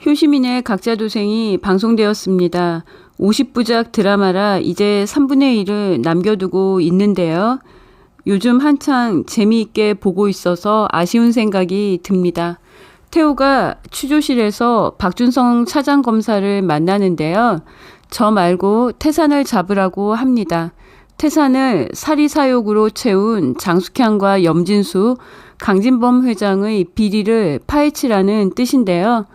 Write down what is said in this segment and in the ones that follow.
효시민의 각자도생이 방송되었습니다. 50부작 드라마라 이제 3분의 1을 남겨두고 있는데요. 요즘 한창 재미있게 보고 있어서 아쉬운 생각이 듭니다. 태호가 취조실에서 박준성 차장검사를 만나는데요. 저 말고 태산을 잡으라고 합니다. 태산을 사리사욕으로 채운 장숙향과 염진수, 강진범 회장의 비리를 파헤치라는 뜻인데요.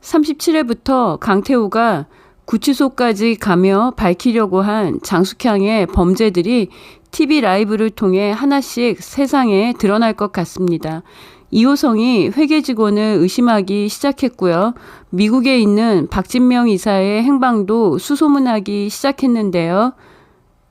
37회부터 강태호가 구치소까지 가며 밝히려고 한 장숙향의 범죄들이 TV 라이브를 통해 하나씩 세상에 드러날 것 같습니다. 이호성이 회계 직원을 의심하기 시작했고요. 미국에 있는 박진명 이사의 행방도 수소문하기 시작했는데요.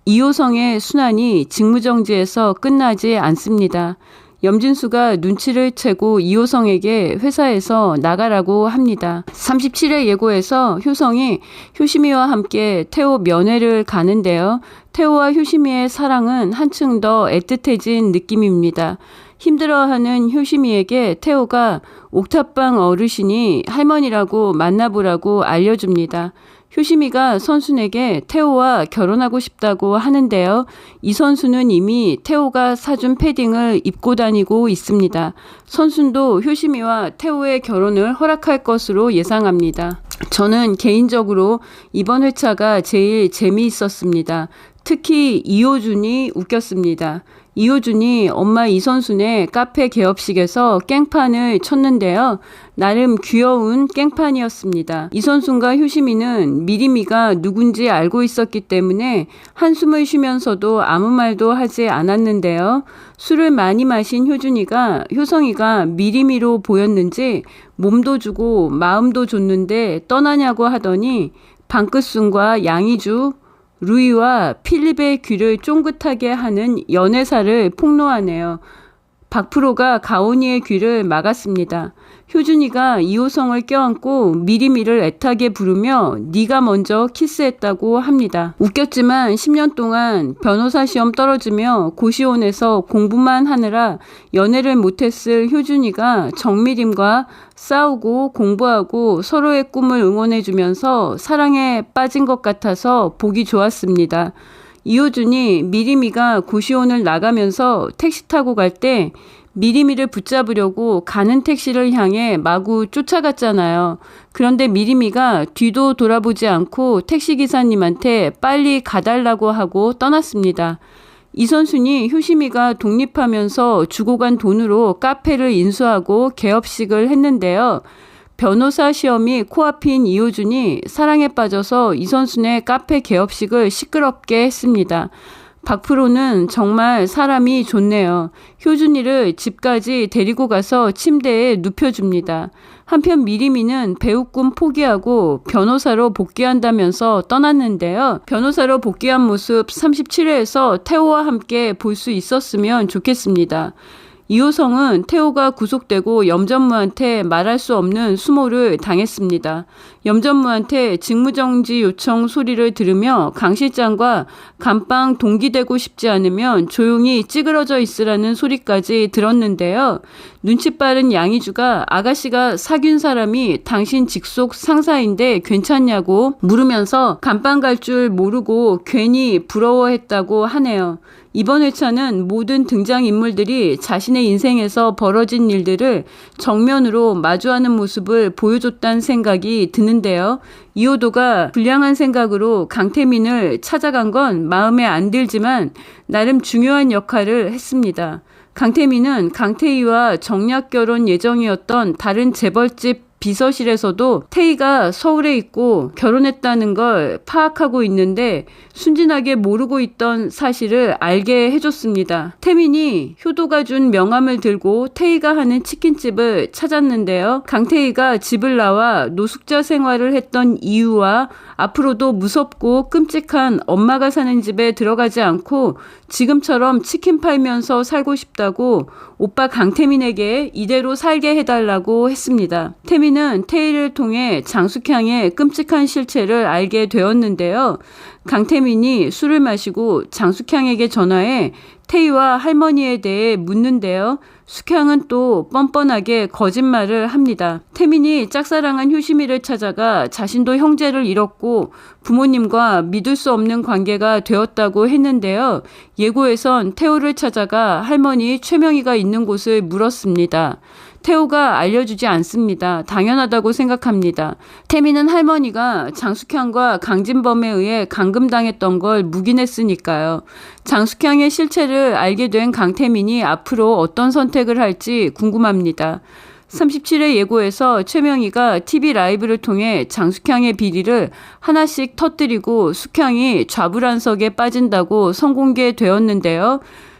이호성의 순환이 직무정지에서 끝나지 않습니다. 염진수가 눈치를 채고 이호성에게 회사에서 나가라고 합니다. 37회 예고에서 효성이 효심이와 함께 태호 면회를 가는데요. 태호와 효심이의 사랑은 한층 더 애틋해진 느낌입니다. 힘들어하는 효심이에게 태호가 옥탑방 어르신이 할머니라고 만나보라고 알려줍니다. 효심이가 선순에게 태호와 결혼하고 싶다고 하는데요. 이 선순은 이미 태호가 사준 패딩을 입고 다니고 있습니다. 선순도 효심이와 태호의 결혼을 허락할 것으로 예상합니다. 저는 개인적으로 이번 회차가 제일 재미있었습니다. 특히 이호준이 웃겼습니다. 이호준이 엄마 이선순의 카페 개업식에서 깽판을 쳤는데요. 나름 귀여운 깽판이었습니다. 이선순과 효심이는 미리미가 누군지 알고 있었기 때문에 한숨을 쉬면서도 아무 말도 하지 않았는데요. 술을 많이 마신 효준이가 효성이가 미리미로 보였는지 몸도 주고 마음도 줬는데 떠나냐고 하더니 방끝순과 양이주, 루이와 필립의 귀를 쫑긋하게 하는 연애사를 폭로하네요. 박프로가 가온이의 귀를 막았습니다. 효준이가 이호성을 껴안고 미리미를 애타게 부르며 네가 먼저 키스했다고 합니다. 웃겼지만 10년 동안 변호사 시험 떨어지며 고시원에서 공부만 하느라 연애를 못했을 효준이가 정미림과 싸우고 공부하고 서로의 꿈을 응원해주면서 사랑에 빠진 것 같아서 보기 좋았습니다. 이호준이 미리미가 고시원을 나가면서 택시 타고 갈 때 미리미를 붙잡으려고 가는 택시를 향해 마구 쫓아갔잖아요. 그런데 미리미가 뒤도 돌아보지 않고 택시기사님한테 빨리 가달라고 하고 떠났습니다. 이선순이 효심이가 독립하면서 주고 간 돈으로 카페를 인수하고 개업식을 했는데요. 변호사 시험이 코앞인 이호준이 사랑에 빠져서 이선순의 카페 개업식을 시끄럽게 했습니다. 박프로는 정말 사람이 좋네요. 효준이를 집까지 데리고 가서 침대에 눕혀줍니다. 한편 미리미는 배우 꿈 포기하고 변호사로 복귀한다면서 떠났는데요. 변호사로 복귀한 모습 37회에서 태호와 함께 볼 수 있었으면 좋겠습니다. 이호성은 태호가 구속되고 염전무한테 말할 수 없는 수모를 당했습니다. 염전무한테 직무정지 요청 소리를 들으며 강 실장과 감방 동기되고 싶지 않으면 조용히 찌그러져 있으라는 소리까지 들었는데요. 눈치 빠른 양이주가 아가씨가 사귄 사람이 당신 직속 상사인데 괜찮냐고 물으면서 감방 갈 줄 모르고 괜히 부러워했다고 하네요. 이번 회차는 모든 등장인물들이 자신의 인생에서 벌어진 일들을 정면으로 마주하는 모습을 보여줬다는 생각이 드는데요. 이호도가 불량한 생각으로 강태민을 찾아간 건 마음에 안 들지만 나름 중요한 역할을 했습니다. 강태민은 강태희와 정략 결혼 예정이었던 다른 재벌집 비서실에서도 태희가 서울에 있고 결혼했다는 걸 파악하고 있는데 순진하게 모르고 있던 사실을 알게 해줬습니다. 태민이 효도가 준 명함을 들고 태희가 하는 치킨집을 찾았는데요. 강태희가 집을 나와 노숙자 생활을 했던 이유와 앞으로도 무섭고 끔찍한 엄마가 사는 집에 들어가지 않고 지금처럼 치킨 팔면서 살고 싶다고 오빠 강태민에게 이대로 살게 해달라고 했습니다. 태민은 태희를 통해 장숙향의 끔찍한 실체를 알게 되었는데요. 강태민이 술을 마시고 장숙향에게 전화해 태희와 할머니에 대해 묻는데요. 숙향은 또 뻔뻔하게 거짓말을 합니다. 태민이 짝사랑한 효심이를 찾아가 자신도 형제를 잃었고 부모님과 믿을 수 없는 관계가 되었다고 했는데요. 예고에선 태호를 찾아가 할머니 최명희가 있는 곳을 물었습니다. 태호가 알려주지 않습니다. 당연하다고 생각합니다. 태민은 할머니가 장숙향과 강진범에 의해 감금당했던 걸 묵인했으니까요. 장숙향의 실체를 알게 된 강태민이 앞으로 어떤 선택을 할지 궁금합니다. 37회 예고에서 최명희가 TV 라이브를 통해 장숙향의 비리를 하나씩 터뜨리고 숙향이 좌불안석에 빠진다고 선공개되었는데요.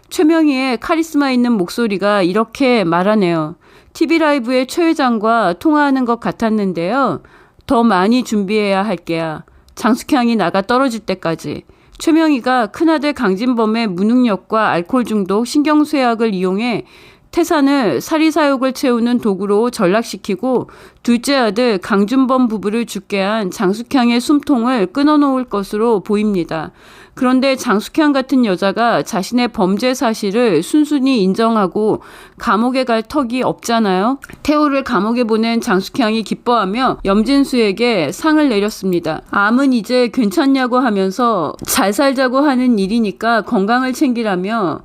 최명희의 카리스마 있는 목소리가 이렇게 말하네요. TV 라이브의 최 회장과 통화하는 것 같았는데요. 더 많이 준비해야 할 게야. 장숙향이 나가 떨어질 때까지. 최명희가 큰아들 강진범의 무능력과 알코올 중독, 신경쇠약을 이용해 태산을 사리사욕을 채우는 도구로 전락시키고 둘째 아들 강준범 부부를 죽게 한 장숙향의 숨통을 끊어놓을 것으로 보입니다. 그런데 장숙향 같은 여자가 자신의 범죄 사실을 순순히 인정하고 감옥에 갈 턱이 없잖아요. 태호를 감옥에 보낸 장숙향이 기뻐하며 염진수에게 상을 내렸습니다. 암은 이제 괜찮냐고 하면서 잘 살자고 하는 일이니까 건강을 챙기라며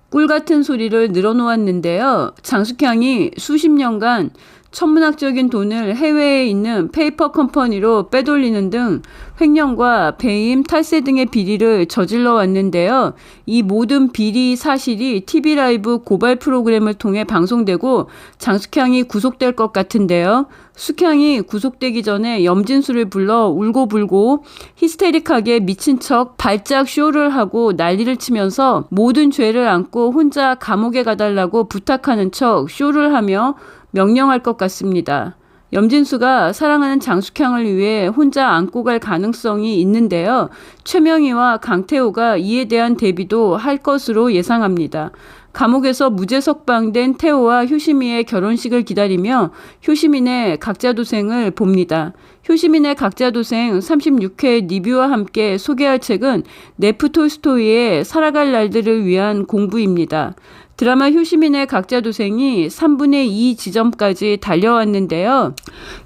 꿀 같은 소리를 늘어놓았는데요. 장숙향이 수십 년간 천문학적인 돈을 해외에 있는 페이퍼 컴퍼니로 빼돌리는 등 횡령과 배임, 탈세 등의 비리를 저질러 왔는데요. 이 모든 비리 사실이 TV 라이브 고발 프로그램을 통해 방송되고 장숙향이 구속될 것 같은데요. 숙향이 구속되기 전에 염진수를 불러 울고불고 히스테릭하게 미친 척 발작 쇼를 하고 난리를 치면서 모든 죄를 안고 혼자 감옥에 가달라고 부탁하는 척 쇼를 하며 명령할 것 같습니다. 염진수가 사랑하는 장숙향을 위해 혼자 안고 갈 가능성이 있는데요. 최명희와 강태호가 이에 대한 대비도 할 것으로 예상합니다. 감옥에서 무죄 석방된 태호와 효시미의 결혼식을 기다리며 효시민의 각자도생을 봅니다. 효시민의 각자도생 36회 리뷰와 함께 소개할 책은 네프 톨스토이의 살아갈 날들을 위한 공부입니다. 드라마 효시민의 각자도생이 3분의 2 지점까지 달려왔는데요.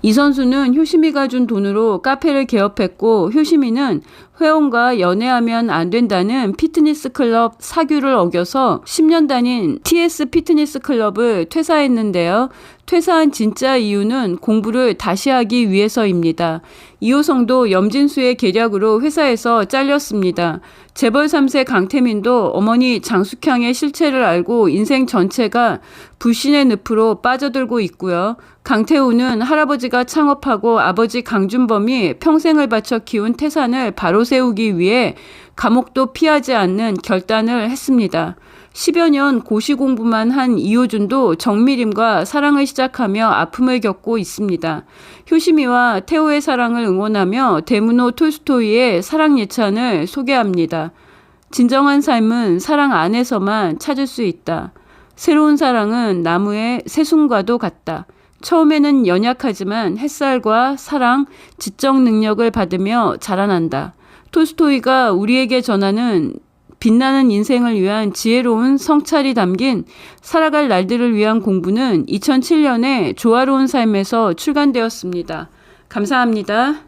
이 선수는 효시미가 준 돈으로 카페를 개업했고 효시미는 회원과 연애하면 안 된다는 피트니스 클럽 사규를 어겨서 10년 다닌 TS 피트니스 클럽을 퇴사했는데요. 퇴사한 진짜 이유는 공부를 다시 하기 위해서입니다. 이호성도 염진수의 계략으로 회사에서 잘렸습니다. 재벌 3세 강태민도 어머니 장숙향의 실체를 알고 인생 전체가 불신의 늪으로 빠져들고 있고요. 강태우는 할아버지가 창업하고 아버지 강준범이 평생을 바쳐 키운 태산을 바로 세우기 위해 감옥도 피하지 않는 결단을 했습니다. 10여 년 고시 공부만 한 이호준도 정미림과 사랑을 시작하며 아픔을 겪고 있습니다. 효시미와 태호의 사랑을 응원하며 데무노 톨스토이의 사랑 예찬을 소개합니다. 진정한 삶은 사랑 안에서만 찾을 수 있다. 새로운 사랑은 나무의 새순과도 같다. 처음에는 연약하지만 햇살과 사랑, 지적 능력을 받으며 자라난다. 톨스토이가 우리에게 전하는 빛나는 인생을 위한 지혜로운 성찰이 담긴 살아갈 날들을 위한 공부는 2007년에 조화로운 삶에서 출간되었습니다. 감사합니다.